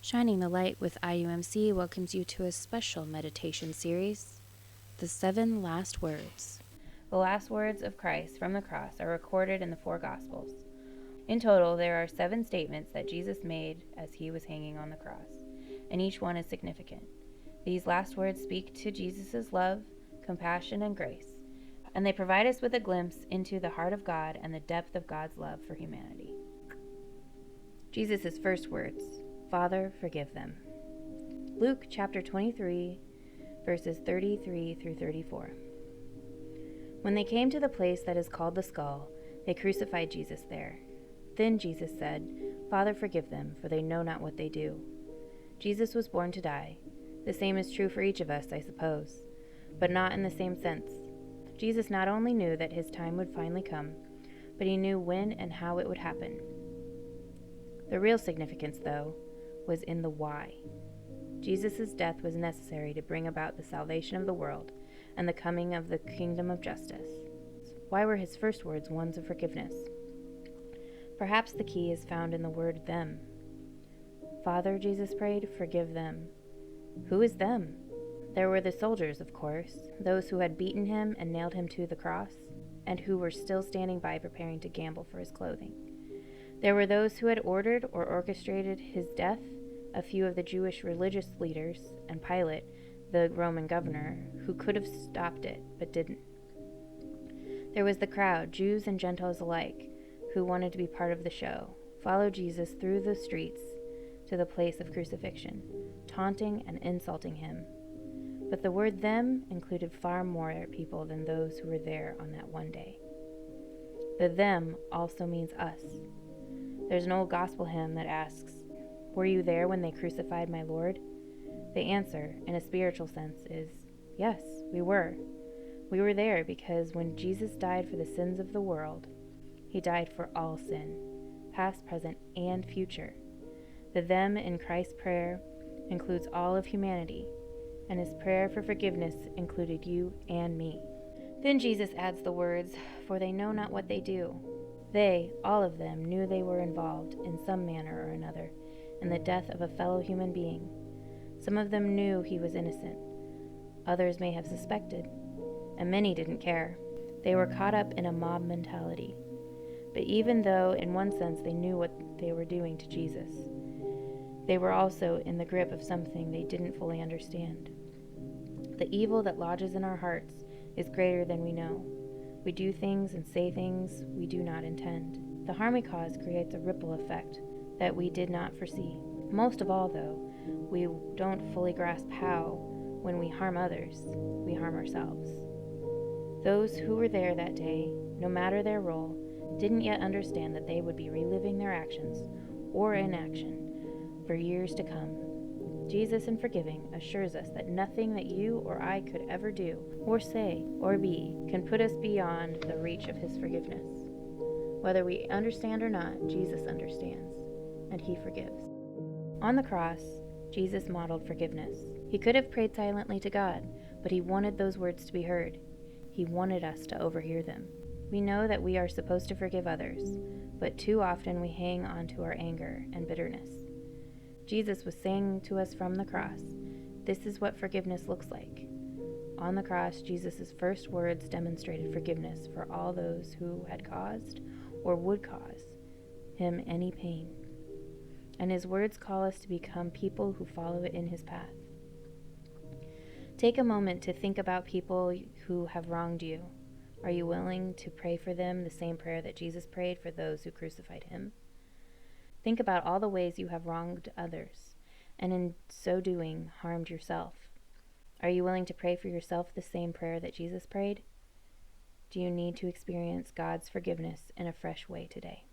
Shining the Light with IUMC welcomes you to a special meditation series, The 7 Last Words. The last words of Christ from the cross are recorded in the 4 Gospels. In total, there are 7 statements that Jesus made as he was hanging on the cross, and each one is significant. These last words speak to Jesus' love, compassion, and grace, and they provide us with a glimpse into the heart of God and the depth of God's love for humanity. Jesus' first words: Father, forgive them. Luke chapter 23, verses 33 through 34. When they came to the place that is called the Skull, they crucified Jesus there. Then Jesus said, Father, forgive them, for they know not what they do. Jesus was born to die. The same is true for each of us, I suppose, but not in the same sense. Jesus not only knew that his time would finally come, but he knew when and how it would happen. The real significance, though, was in the why. Jesus' death was necessary to bring about the salvation of the world and the coming of the kingdom of justice. Why were his first words ones of forgiveness? Perhaps the key is found in the word them. Father, Jesus prayed, forgive them. Who is them? There were the soldiers, of course, those who had beaten him and nailed him to the cross, and who were still standing by preparing to gamble for his clothing. There were those who had ordered or orchestrated his death, a few of the Jewish religious leaders, and Pilate, the Roman governor, who could have stopped it, but didn't. There was the crowd, Jews and Gentiles alike, who wanted to be part of the show, follow Jesus through the streets to the place of crucifixion, taunting and insulting him. But the word them included far more people than those who were there on that one day. The them also means us. There's an old gospel hymn that asks, were you there when they crucified my Lord? The answer, in a spiritual sense, is yes, we were. We were there because when Jesus died for the sins of the world, he died for all sin, past, present, and future. The them in Christ's prayer includes all of humanity, and his prayer for forgiveness included you and me. Then Jesus adds the words, for they know not what they do. They, all of them, knew they were involved in some manner or another in the death of a fellow human being. Some of them knew he was innocent. Others may have suspected, and many didn't care. They were caught up in a mob mentality. But even though, in one sense, they knew what they were doing to Jesus, they were also in the grip of something they didn't fully understand. The evil that lodges in our hearts is greater than we know. We do things and say things we do not intend. The harm we cause creates a ripple effect that we did not foresee. Most of all, though, we don't fully grasp how, when we harm others, we harm ourselves. Those who were there that day, no matter their role, didn't yet understand that they would be reliving their actions or inaction for years to come. Jesus, in forgiving, assures us that nothing that you or I could ever do or say or be can put us beyond the reach of his forgiveness. Whether we understand or not, Jesus understands, and he forgives. On the cross, Jesus modeled forgiveness. He could have prayed silently to God, but he wanted those words to be heard. He wanted us to overhear them. We know that we are supposed to forgive others, but too often we hang on to our anger and bitterness. Jesus was saying to us from the cross, this is what forgiveness looks like. On the cross, Jesus' first words demonstrated forgiveness for all those who had caused or would cause him any pain. And his words call us to become people who follow in his path. Take a moment to think about people who have wronged you. Are you willing to pray for them the same prayer that Jesus prayed for those who crucified him? Think about all the ways you have wronged others, and in so doing, harmed yourself. Are you willing to pray for yourself the same prayer that Jesus prayed? Do you need to experience God's forgiveness in a fresh way today?